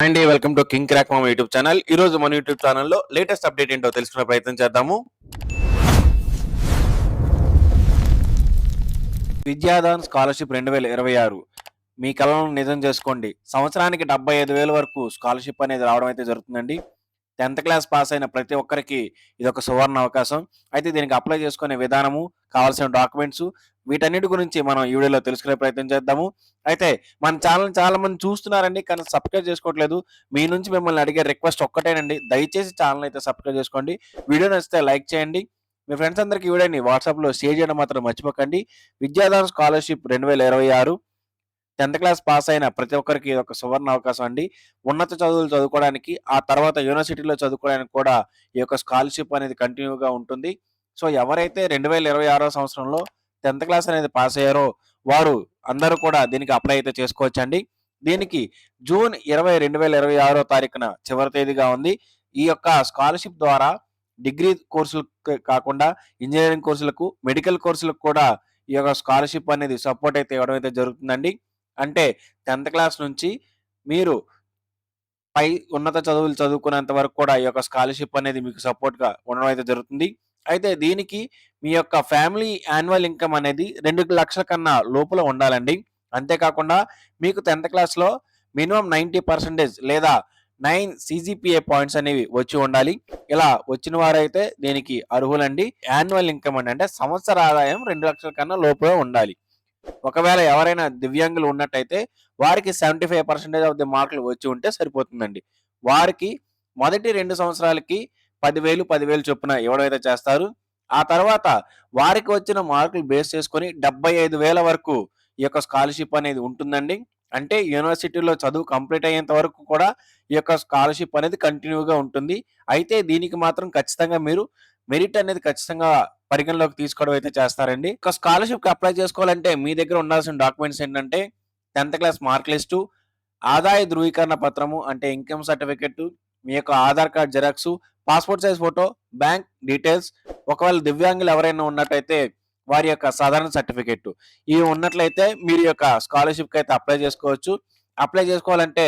Hi అండి, welcome to king crack మామ YouTube channel. ఈ రోజు మన యూట్యూబ్ ఛానల్లో లేటెస్ట్ అప్డేట్ ఏంటో తెలుసుకునే ప్రయత్నం చేద్దాము. విద్యాదాన్ స్కాలర్షిప్ 2026 మీ కలను నిజం చేసుకోండి. సంవత్సరానికి 75,000 వరకు స్కాలర్షిప్ అనేది రావడం అయితే జరుగుతుందండి. 10th క్లాస్ పాస్ అయిన ప్రతి ఒక్కరికి ఇదొక సువర్ణ అవకాశం. అయితే దీనికి అప్లై చేసుకునే విధానము, కావాల్సిన డాక్యుమెంట్స్ వీటన్నిటి గురించి మనం ఈ వీడియోలో తెలుసుకునే ప్రయత్నం చేద్దాము. అయితే మన ఛానల్ చాలా మంది చూస్తున్నారండి, కానీ సబ్స్క్రైబ్ చేసుకోవట్లేదు. మీ నుంచి మిమ్మల్ని అడిగే రిక్వెస్ట్ ఒక్కటేనండి, దయచేసి ఛానల్ అయితే సబ్స్క్రైబ్ చేసుకోండి. వీడియో నచ్చితే లైక్ చేయండి. మీ ఫ్రెండ్స్ అందరికీ వీడియోని వాట్సాప్లో షేర్ చేయడం మాత్రం మర్చిపోకండి. Vidyadaan scholarship 2026 10th class pass అయిన ప్రతి ఒక్కరికి ఇది ఒక సువర్ణ అవకాశం అండి. ఉన్నత చదువులు చదువుకోవడానికి, ఆ తర్వాత యూనివర్సిటీలో చదువుకోవడానికి కూడా ఈ యొక్క స్కాలర్షిప్ అనేది కంటిన్యూగా ఉంటుంది. సో ఎవరైతే 2026 సంవత్సరంలో 10th క్లాస్ అనేది పాస్ అయ్యారో వారు అందరూ కూడా దీనికి అప్లై అయితే చేసుకోవచ్చండి. దీనికి జూన్ 20, 2026 తారీఖున చివరి తేదీగా ఉంది. ఈ యొక్క స్కాలర్షిప్ ద్వారా డిగ్రీ కోర్సులకు కాకుండా ఇంజనీరింగ్ కోర్సులకు, మెడికల్ కోర్సులకు కూడా ఈ యొక్క స్కాలర్షిప్ అనేది సపోర్ట్ అయితే ఇవ్వడం అయితే జరుగుతుందండి. అంటే 10th క్లాస్ నుంచి మీరు పై ఉన్నత చదువులు చదువుకునేంత వరకు కూడా ఈ యొక్క స్కాలర్షిప్ అనేది మీకు సపోర్ట్‌గా ఉండడం అయితే జరుగుతుంది. అయితే దీనికి మీ యొక్క ఫ్యామిలీ యాన్యువల్ ఇన్‌కమ్ అనేది 2,00,000 కన్నా లోపల ఉండాలండి. అంతేకాకుండా మీకు 10th క్లాస్‌లో మినిమమ్ 90% లేదా 9 సీజీపీఏ పాయింట్స్ అనేవి వచ్చి ఉండాలి. ఇలా వచ్చిన వారైతే దీనికి అర్హులండి. యాన్యువల్ ఇన్‌కమ్ అంటే సంవత్సర ఆదాయం 2,00,000 కన్నా లోపల ఉండాలి. ఒకవేళ ఎవరైనా దివ్యాంగులు ఉన్నట్టయితే వారికి 75% ఆఫ్ ది మార్కులు వచ్చి ఉంటే సరిపోతుందండి. వారికి మొదటి 2 సంవత్సరాలకి 10,000, 10,000 చొప్పున ఇవ్వడం అయితే చేస్తారు. ఆ తర్వాత వారికి వచ్చిన మార్కులు బేస్ చేసుకొని 75,000 వరకు ఈ యొక్క స్కాలర్షిప్ అనేది ఉంటుందండి. అంటే యూనివర్సిటీలో చదువు కంప్లీట్ అయ్యేంత వరకు కూడా ఈ యొక్క స్కాలర్షిప్ అనేది కంటిన్యూగా ఉంటుంది. అయితే దీనికి మాత్రం ఖచ్చితంగా మీరు మెరిట్ అనేది ఖచ్చితంగా పరిగణలోకి తీసుకోవడం అయితే చేస్తారండి. ఒక స్కాలర్‌షిప్‌కి అప్లై చేసుకోవాలంటే మీ దగ్గర ఉండాల్సిన డాక్యుమెంట్స్ ఏంటంటే 10th క్లాస్ మార్క్ లిస్టు, ఆదాయ ధృవీకరణ పత్రము అంటే ఇన్‌కమ్ సర్టిఫికేట్, మీ యొక్క Aadhaar card xerox, passport size photo, bank details, ఒకవేళ దివ్యాంగులు ఎవరైనా ఉన్నట్టయితే వారి యొక్క సాధారణ సర్టిఫికేట్ ఇవి ఉన్నట్లయితే మీరు యొక్క స్కాలర్‌షిప్‌కి అయితే అప్లై చేసుకోవచ్చు. అప్లై చేసుకోవాలంటే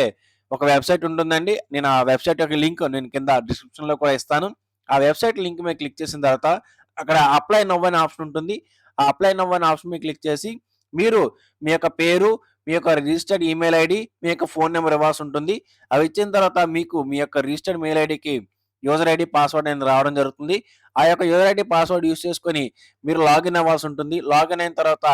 ఒక వెబ్‌సైట్ ఉంటుందండి. నేను ఆ వెబ్‌సైట్ యొక్క లింక్ నేను కింద డిస్క్రిప్షన్‌లో కూడా ఇస్తాను. ఆ వెబ్‌సైట్ లింక్ మీద క్లిక్ చేసిన తర్వాత అక్కడ అప్లై నౌ అనే ఆప్షన్ ఉంటుంది. ఆ అప్లై నౌ అనే ఆప్షన్ మీద క్లిక్ చేసి మీరు మీ యొక్క పేరు, మీ యొక్క రిజిస్టర్డ్ ఈమెయిల్ ఐడీ, మీ యొక్క ఫోన్ నెంబర్ ఇవ్వాల్సి ఉంటుంది. అవి ఇచ్చిన తర్వాత మీకు మీ యొక్క రిజిస్టర్డ్ మెయిల్ ఐడీకి యూజర్ ఐడీ, పాస్వర్డ్ అనేది రావడం జరుగుతుంది. ఆ యొక్క యూజర్ ఐడీ, పాస్వర్డ్ యూజ్ చేసుకొని మీరు లాగిన్ అవ్వాల్సి ఉంటుంది. లాగిన్ అయిన తర్వాత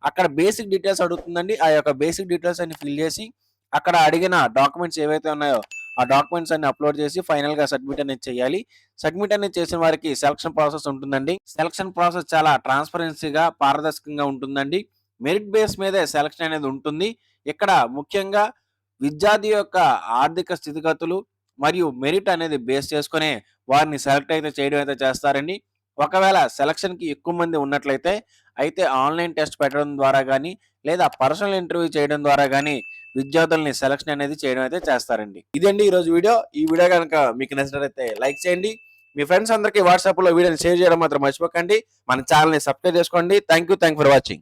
అక్కడ బేసిక్ డీటెయిల్స్ అడుగుతుందండి. ఆ యొక్క బేసిక్ డీటెయిల్స్ అన్ని ఫిల్ చేసి అక్కడ అడిగిన డాక్యుమెంట్స్ ఏవైతే ఉన్నాయో ఆ డాక్యుమెంట్స్ అన్ని అప్లోడ్ చేసి ఫైనల్‌గా సబ్మిట్ అనేది చేయాలి. సబ్మిట్ అనేది చేసిన వారికి సెలక్షన్ ప్రాసెస్ ఉంటుందండి. సెలక్షన్ ప్రాసెస్ చాలా ట్రాన్స్‌పరెన్సీగా, పారదర్శకంగా ఉంటుందండి. మెరిట్ బేస్ మీదే సెలక్షన్ అనేది ఉంటుంది. ఇక్కడ ముఖ్యంగా విద్యార్థి యొక్క ఆర్థిక స్థితిగతులు మరియు మెరిట్ అనేది బేస్ చేసుకొనే వారిని సెలెక్ట్ అయితే చేయడం అయితే చేస్తారండి. ఒకవేళ సెలక్షన్‌కి ఎక్కువ మంది ఉన్నట్లయితే అయితే ఆన్‌లైన్ టెస్ట్ పెట్టడం ద్వారా గానీ, లేదా పర్సనల్ ఇంటర్వ్యూ చేయడం ద్వారా గానీ విద్యార్థుల్ని సెలక్షన్ అనేది చేయడం అయితే చేస్తారండి. ఇదండి ఈరోజు వీడియో. ఈ వీడియో గనుక మీకు నచ్చినట్లయితే లైక్ చేయండి. మీ ఫ్రెండ్స్ అందరికీ వాట్సాప్‌లో వీడియోని షేర్ చేయడం మాత్రం మర్చిపోకండి. మన ఛానెల్‌ని సబ్స్క్రైబ్ చేసుకోండి. Thank you for watching.